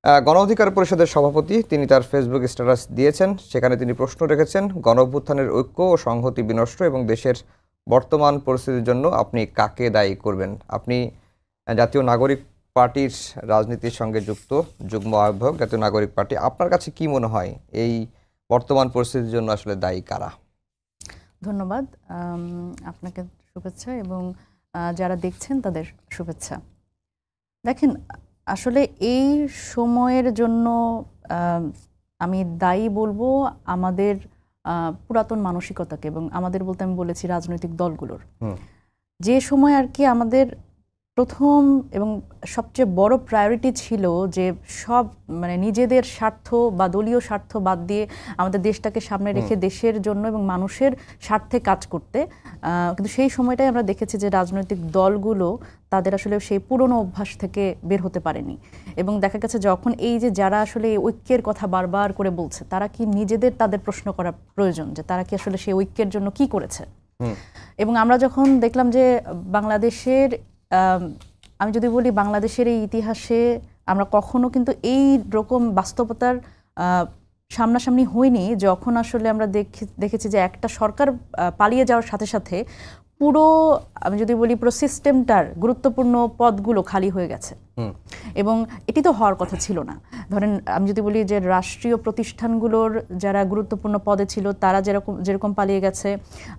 গণ অধিকার পরিষদের সভাপতি তিনি তার ফেসবুক স্ট্যাটাস দিয়েছেন, সেখানে তিনি প্রশ্ন রেখেছেন গণ অভ্যুত্থানের ঐক্য ও সংহতি বিনষ্ট এবং দেশের বর্তমান পরিস্থিতির জন্য আপনি কাকে দায়ী করবেন? আপনি জাতীয় নাগরিক পার্টির রাজনীতির সঙ্গে যুক্ত যুগ্ম আহ্বায়ক জাতীয় নাগরিক পার্টি, আপনার কাছে কি মনে হয় এই বর্তমান পরিস্থিতির জন্য আসলে দায়ী কারা? ধন্যবাদ, আপনাকে শুভেচ্ছা এবং যারা দেখছেন তাদের শুভেচ্ছা। দেখেন, আসলে এই সময়ের জন্য আমি দায়ী বলবো আমাদের পুরাতন মানসিকতাকে, এবং আমাদের বলতে আমি বলেছি রাজনৈতিক দলগুলোর। যে সময় আর কি আমাদের প্রথম এবং সবচেয়ে বড় প্রায়োরিটি ছিল যে সব মানে নিজেদের স্বার্থ বা দলীয় স্বার্থ বাদ দিয়ে আমাদের দেশটাকে সামনে রেখে দেশের জন্য এবং মানুষের স্বার্থে কাজ করতে, কিন্তু সেই সময়টাই আমরা দেখেছি যে রাজনৈতিক দলগুলো তাদের আসলে সেই পুরনো অভ্যাস থেকে বের হতে পারেনি। এবং দেখা গেছে যখন এই যে যারা আসলে এই ঐক্যের কথা বারবার করে বলছে, তারা কি নিজেদের তাদের প্রশ্ন করা প্রয়োজন যে তারা কি আসলে সেই ঐক্যের জন্য কি করেছে। এবং আমরা যখন দেখলাম যে বাংলাদেশের, আমি যদি বলি বাংলাদেশের এই ইতিহাসে আমরা কখনো কিন্তু এই রকম বাস্তবতার সামনাসামনি হয়নি, যখন আসলে আমরা দেখেছি যে একটা সরকার পালিয়ে যাওয়ার সাথে সাথে পুরো, আমি যদি বলি পুরো সিস্টেমটার গুরুত্বপূর্ণ পদগুলো খালি হয়ে গেছে। এবং এটি তো হওয়ার কথা ছিল না। ধরেন আমি যদি বলি যে রাষ্ট্রীয় প্রতিষ্ঠানগুলোর যারা গুরুত্বপূর্ণ পদে ছিল তারা যেরকম পালিয়ে গেছে,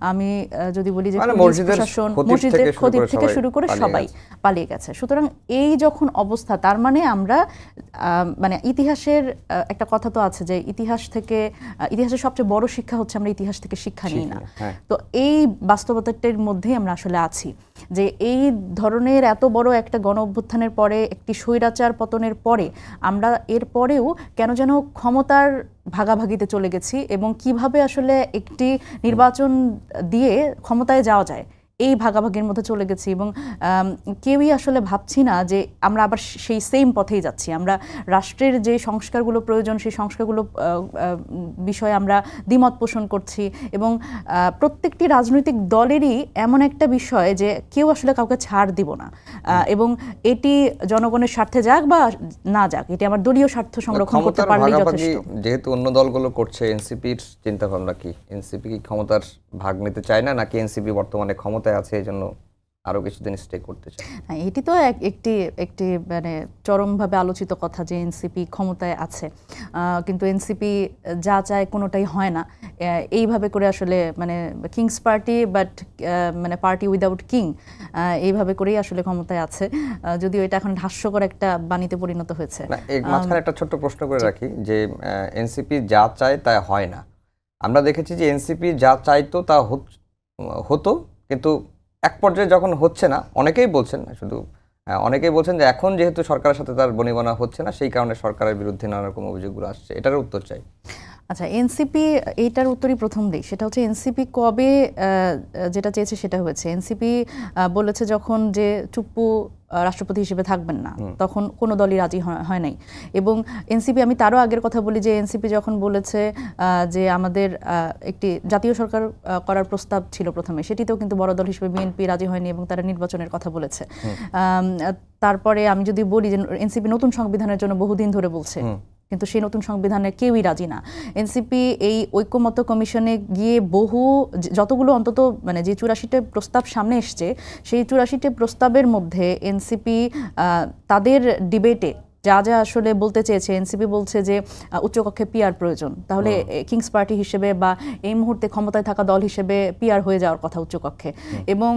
আমি যদি বলি যে প্রশাসন, মসজিদের খতিব থেকে শুরু করে সবাই পালিয়ে গেছে। সুতরাং এই যখন অবস্থা, তার মানে আমরা মানে ইতিহাসের একটা কথা তো আছে যে ইতিহাসের সবচেয়ে বড় শিক্ষা হচ্ছে আমরা ইতিহাস থেকে শিক্ষা নিই না। তো এই বাস্তবতাটির মধ্যেই আমরা আসলে আছি যে এই ধরনের এত বড় একটা গণ অভ্যুত্থানের পরে, একটি স্বৈরাচার পতনের পরে আমরা এর পরেও কেন যেন ক্ষমতার ভাগাভাগিতে চলে গেছি, এবং কিভাবে আসলে একটি নির্বাচন দিয়ে ক্ষমতায় যাওয়া যায় এই ভাগাভাগির মধ্যে চলে গেছি। এবং কেউই আসলে ভাবছি না যে আমরা আবার সেই সেম পথেই যাচ্ছি। আমরা রাষ্ট্রের যে সংস্কারগুলো প্রয়োজন সেই সংস্কারগুলো বিষয়ে আমরা দ্বিমত পোষণ করছি, এবং প্রত্যেকটি রাজনৈতিক দলেরই এমন একটা বিষয় যে কেউ আসলে কাউকে ছাড় দিব না, এবং এটি জনগণের স্বার্থে যাক বা না যাক, এটি আমার দলীয় স্বার্থ সংরক্ষণ করতে পারলেই যথেষ্ট। যেহেতু অন্য দলগুলো করছে, এনসিপির চিন্তা ভাবনা কি? এনসিপি কি ক্ষমতার ভাগ নিতে চায় না, নাকি এনসিপি বর্তমানে ক্ষমতায় আছে এই জন্য আরো কিছুদিন স্টে করতে চায়? এটি তো একটি মানে চরমভাবে আলোচিত কথা যে এনসিপি ক্ষমতায় আছে, কিন্তু এনসিপি যা চায় কোনোটাই হয় না। এইভাবে করে আসলে মানে কিংস পার্টি বাট মানে পার্টি উইদাউট কিং, এইভাবে করেই আসলে ক্ষমতায় আছে, যদিও এটা এখন হাস্যকর একটা বাণীতে পরিণত হয়েছে। মাঝখানে একটা ছোট্ট প্রশ্ন করে রাখি যে এনসিপি যা চায় তা হয় না। আমরা দেখেছি যে এনসিপি যা চাইতো তা হতো, কিন্তু এক পর্যায়ে যখন হচ্ছে না, অনেকেই বলছেন যে এখন যেহেতু সরকারের সাথে তার বনিবনা হচ্ছে না, সেই কারণে সরকারের বিরুদ্ধে নানা রকম অভিযোগগুলো আসছে। এটার উত্তর চাই। আচ্ছা, এনসিপি এইটার উত্তরই প্রথম দিই, সেটা হচ্ছে এনসিপি কবে যেটা চেয়েছে সেটা হয়েছে। এনসিপি বলেছে যখন যে চুপ্পু রাষ্ট্রপতি হিসেবে থাকবেন না, তখন কোনো দলই রাজি হয় নাই। এবং এনসিপি, আমি তারও আগের কথা বলি যে এনসিপি যখন বলেছে যে আমাদের একটি জাতীয় সরকার করার প্রস্তাব ছিল প্রথমে, সেটিতেও কিন্তু বড় দল হিসেবে বিএনপি রাজি হয়নি এবং তারা নির্বাচনের কথা বলেছে। তারপরে আমি যদি বলি যে এনসিপি নতুন সংবিধানের জন্য বহুদিন ধরে বলছে, কিন্তু সেই নতুন সংবিধানে কেউই রাজি না। এনসিপি এই ঐক্যমত্য কমিশনে গিয়ে যতগুলো অন্তত মানে যে 84টা প্রস্তাব সামনে এসছে, সেই 84টা প্রস্তাবের মধ্যে এনসিপি তাদের ডিবেটে যা যা আসলে বলতে চেয়েছে, এনসিপি বলছে যে উচ্চকক্ষে পিআর প্রয়োজন, তাহলে কিংস পার্টি হিসেবে বা এই মুহূর্তে ক্ষমতায় থাকা দল হিসেবে পিআর হয়ে যাওয়ার কথা উচ্চকক্ষে, এবং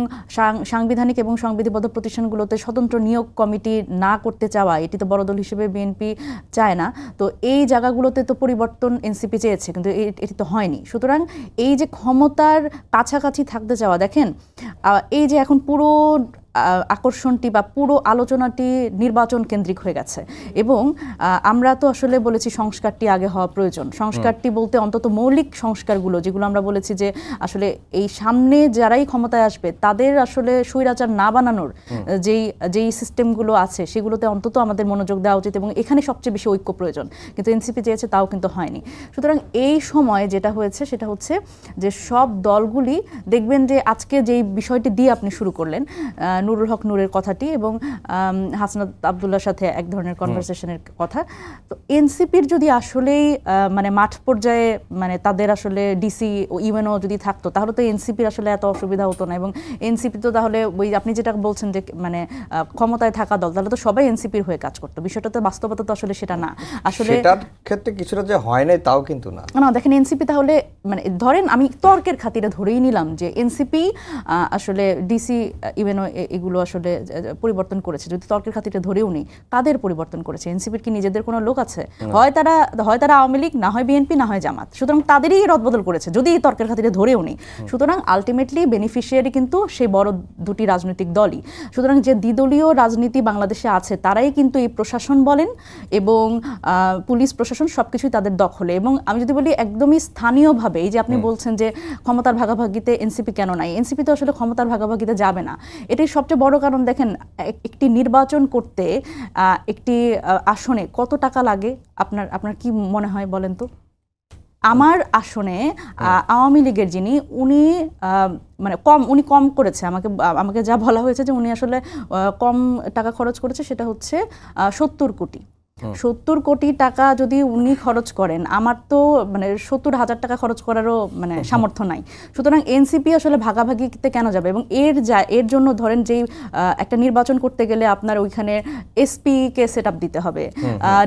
সাংবিধানিক এবং সংবিধিবদ্ধ প্রতিষ্ঠানগুলোতে স্বতন্ত্র নিয়োগ কমিটি না করতে চাওয়া, এটি তো বড় দল হিসেবে বিএনপি চায় না। তো এই জায়গাগুলোতে তো পরিবর্তন এনসিপি চেয়েছে, কিন্তু এটি তো হয়নি। সুতরাং এই যে ক্ষমতার কাছাকাছি থাকতে চাওয়া, দেখেন এই যে এখন পুরো আকর্ষণটি বা পুরো আলোচনাটি নির্বাচন কেন্দ্রিক হয়ে গেছে, এবং আমরা তো আসলে বলেছি সংস্কারটি আগে হওয়া প্রয়োজন। সংস্কারটি বলতে অন্তত মৌলিক সংস্কারগুলো, যেগুলো আমরা বলেছি যে আসলে এই সামনে যারাই ক্ষমতায় আসবে তাদের আসলে স্বৈরাচার না বানানোর যেই সিস্টেমগুলো আছে সেগুলোতে অন্তত আমাদের মনোযোগ দেওয়া উচিত, এবং এখানে সবচেয়ে বেশি ঐক্য প্রয়োজন। কিন্তু এনসিপি চেয়েছে, তাও কিন্তু হয়নি। সুতরাং এই সময় যেটা হয়েছে সেটা হচ্ছে যে সব দলগুলি দেখবেন যে আজকে যেই বিষয়টি দিয়ে আপনি শুরু করলেন, নুরুল হক নূরের কথাটি এবং হাসনাত আব্দুল্লাহর সাথে এক ধরনের কনভারসেশনের কথা। তো এনসিপির যদি আসলেই মানে মাঠ পর্যায়ে মানে তাদের আসলে ডিসি ও ইউএনও যদি থাকতো তাহলে তো এনসিপির আসলে এত অসুবিধা হতো না, এবং এনসিপি তো তাহলে ওই আপনি যেটা বলছেন যে মানে ক্ষমতায় থাকা দল, তাহলে তো সবাই এনসিপির হয়ে কাজ করতো। বিষয়টা তো বাস্তবতা তো আসলে সেটা না। আসলে সেটার ক্ষেত্রে কিছুটা যে হয় নাই তাও কিন্তু না। না, দেখেন এনসিপি তাহলে মানে ধরেন আমি তর্কের খাতিরে ধরেই নিলাম যে এনসিপি আসলে ডিসি ইউএনও এগুলো আসলে পরিবর্তন করেছে, যদি তর্কের খাতিরে ধরেও নেই তাদের পরিবর্তন করেছে। এনসিপির কি নিজেদের কোনো লোক আছে? হয় তারা আওয়ামী লীগ, না হয় বিএনপি, না হয় জামাত। সুতরাং তাদেরই রদবদল করেছে যদি তর্কের খাতিরে ধরেও নেই। সুতরাং আলটিমেটলি বেনিফিশিয়ারি কিন্তু সেই বড় দুটি রাজনৈতিক দলই। সুতরাং যে দ্বিদলীয় রাজনীতি বাংলাদেশে আছে তারাই কিন্তু এই প্রশাসন বলেন এবং পুলিশ প্রশাসন সবকিছুই তাদের দখলে। এবং আমি যদি বলি একদমই স্থানীয়ভাবে, এই যে আপনি বলছেন যে ক্ষমতার ভাগাভাগিতে এনসিপি কেন নাই, এনসিপি তো আসলে ক্ষমতার ভাগাভাগিতে যাবে না। এটাই সবচেয়ে বড় কারণ। দেখেন একটি নির্বাচন করতে একটি আসনে কত টাকা লাগে আপনার কি মনে হয় বলেন তো? আমার আসনে আওয়ামী লীগের যিনি উনি কম করেছে, আমাকে যা বলা হয়েছে যে উনি আসলে কম টাকা খরচ করেছে, সেটা হচ্ছে 70 কোটি। 70 কোটি টাকা যদি উনি খরচ করেন, আমার তো মানে 70,000 টাকা খরচ করারও মানে সামর্থ্য নাই। সুতরাং এনসিপি আসলে ভাগাভাগিতে কেন যাবে? এবং এর জন্য ধরেন যে একটা নির্বাচন করতে গেলে আপনার ওইখানে এসপি কে সেট আপ দিতে হবে,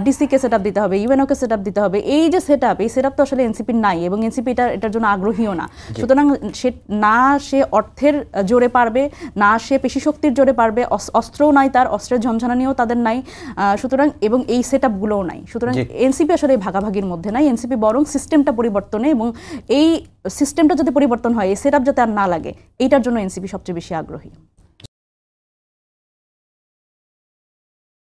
ডিসি কে সেট আপ দিতে হবে, ইউএনও কে সেট আপ দিতে হবে। এই যে সেট আপ, এই সেট আপ তো আসলে এনসিপির নাই এবং এনসিপি এটার জন্য আগ্রহীও না। সুতরাং সে অর্থের জোরে পারবে, না সে পেশি শক্তির জোরে পারবে, অস্ত্রও নাই তার, অস্ত্রের ঝনঝনানিও তাদের নাই। সুতরাং এবং এই সেটআপগুলোও নাই। সুতরাং এনসিপি আসলে ভাগাভাগির মধ্যে নাই। এনসিপি বরং সিস্টেমটা পরিবর্তনে, এবং এই সিস্টেমটা যদি পরিবর্তন হয়, এই সেটআপ যাতে আর না লাগে, এইটার জন্য এনসিপি সবচেয়ে বেশি আগ্রহী।